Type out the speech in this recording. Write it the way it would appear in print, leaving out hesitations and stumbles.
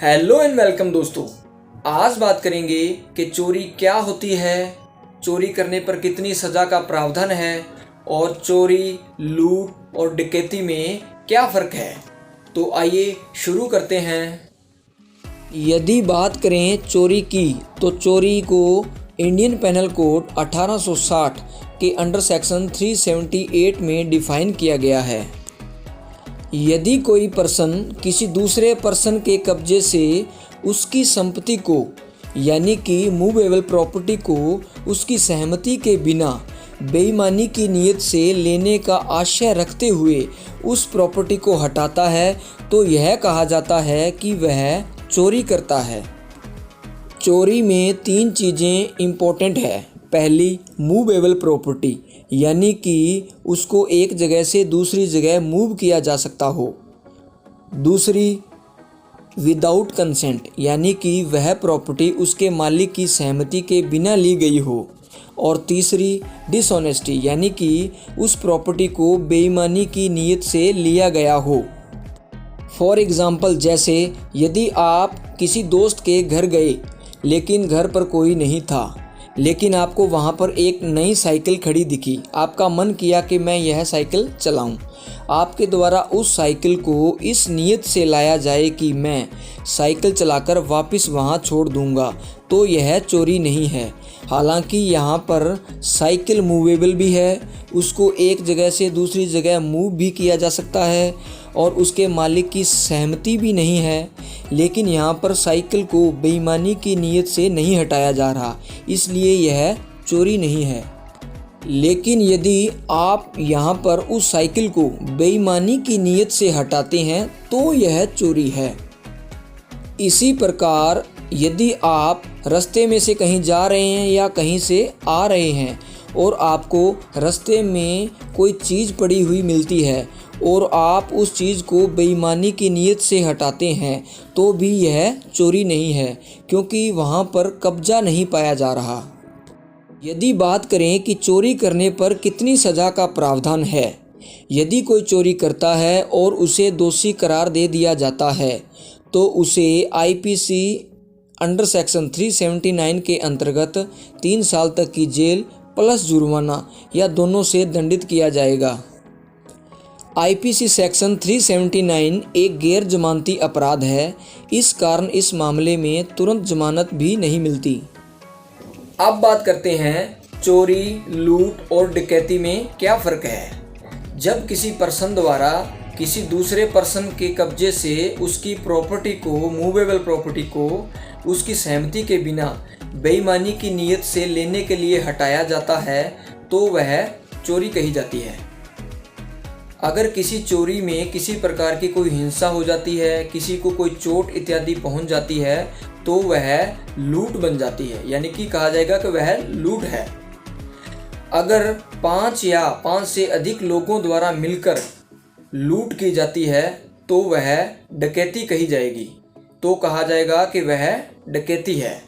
Hello and welcome दोस्तों। आज बात करेंगे कि चोरी क्या होती है, चोरी करने पर कितनी सज़ा का प्रावधान है और चोरी, लूट और डकैती में क्या फ़र्क है। तो आइए शुरू करते हैं। यदि बात करें चोरी की तो चोरी को इंडियन पेनल कोड 1860 के अंडर सेक्शन 378 में डिफाइन किया गया है। यदि कोई पर्सन किसी दूसरे पर्सन के कब्जे से उसकी संपत्ति को यानी कि मूवेबल प्रॉपर्टी को उसकी सहमति के बिना बेईमानी की नीयत से लेने का आशय रखते हुए उस प्रॉपर्टी को हटाता है तो यह कहा जाता है कि वह चोरी करता है। चोरी में 3 चीज़ें इम्पोर्टेंट है। पहली, मूवेबल प्रॉपर्टी यानी कि उसको एक जगह से दूसरी जगह मूव किया जा सकता हो। दूसरी, विदाउट कंसेंट यानी कि वह प्रॉपर्टी उसके मालिक की सहमति के बिना ली गई हो। और तीसरी, डिसऑनेस्टी यानी कि उस प्रॉपर्टी को बेईमानी की नीयत से लिया गया हो। फॉर एग्ज़ाम्पल, जैसे यदि आप किसी दोस्त के घर गए लेकिन घर पर कोई नहीं था, लेकिन आपको वहाँ पर एक नई साइकिल खड़ी दिखी, आपका मन किया कि मैं यह साइकिल चलाऊं। आपके द्वारा उस साइकिल को इस नीयत से लाया जाए कि मैं साइकिल चलाकर वापस वहाँ छोड़ दूंगा, तो यह चोरी नहीं है। हालांकि यहाँ पर साइकिल मूवेबल भी है, उसको एक जगह से दूसरी जगह मूव भी किया जा सकता है और उसके मालिक की सहमति भी नहीं है, लेकिन यहाँ पर साइकिल को बेईमानी की नीयत से नहीं हटाया जा रहा, इसलिए यह चोरी नहीं है। लेकिन यदि आप यहाँ पर उस साइकिल को बेईमानी की नीयत से हटाते हैं तो यह चोरी है। इसी प्रकार यदि आप रास्ते में से कहीं जा रहे हैं या कहीं से आ रहे हैं और आपको रास्ते में कोई चीज़ पड़ी हुई मिलती है और आप उस चीज़ को बेईमानी की नीयत से हटाते हैं तो भी यह चोरी नहीं है, क्योंकि वहाँ पर कब्जा नहीं पाया जा रहा। यदि बात करें कि चोरी करने पर कितनी सज़ा का प्रावधान है, यदि कोई चोरी करता है और उसे दोषी करार दे दिया जाता है तो उसे आईपीसी अंडर सेक्शन 379 के अंतर्गत 3 साल तक की जेल प्लस जुर्माना या दोनों से दंडित किया जाएगा। आईपीसी सेक्शन 379 एक गैर जमानती अपराध है, इस कारण इस मामले में तुरंत जमानत भी नहीं मिलती। अब बात करते हैं चोरी, लूट और डकैती में क्या फ़र्क है। जब किसी पर्सन द्वारा किसी दूसरे पर्सन के कब्जे से उसकी प्रॉपर्टी को, मूवेबल प्रॉपर्टी को उसकी सहमति के बिना बेईमानी की नीयत से लेने के लिए हटाया जाता है तो वह चोरी कही जाती है। अगर किसी चोरी में किसी प्रकार की कोई हिंसा हो जाती है, किसी को कोई चोट इत्यादि पहुंच जाती है तो वह लूट बन जाती है, यानी कि कहा जाएगा कि वह लूट है। अगर 5 या 5 से अधिक लोगों द्वारा मिलकर लूट की जाती है तो वह डकैती कही जाएगी, तो कहा जाएगा कि वह डकैती है।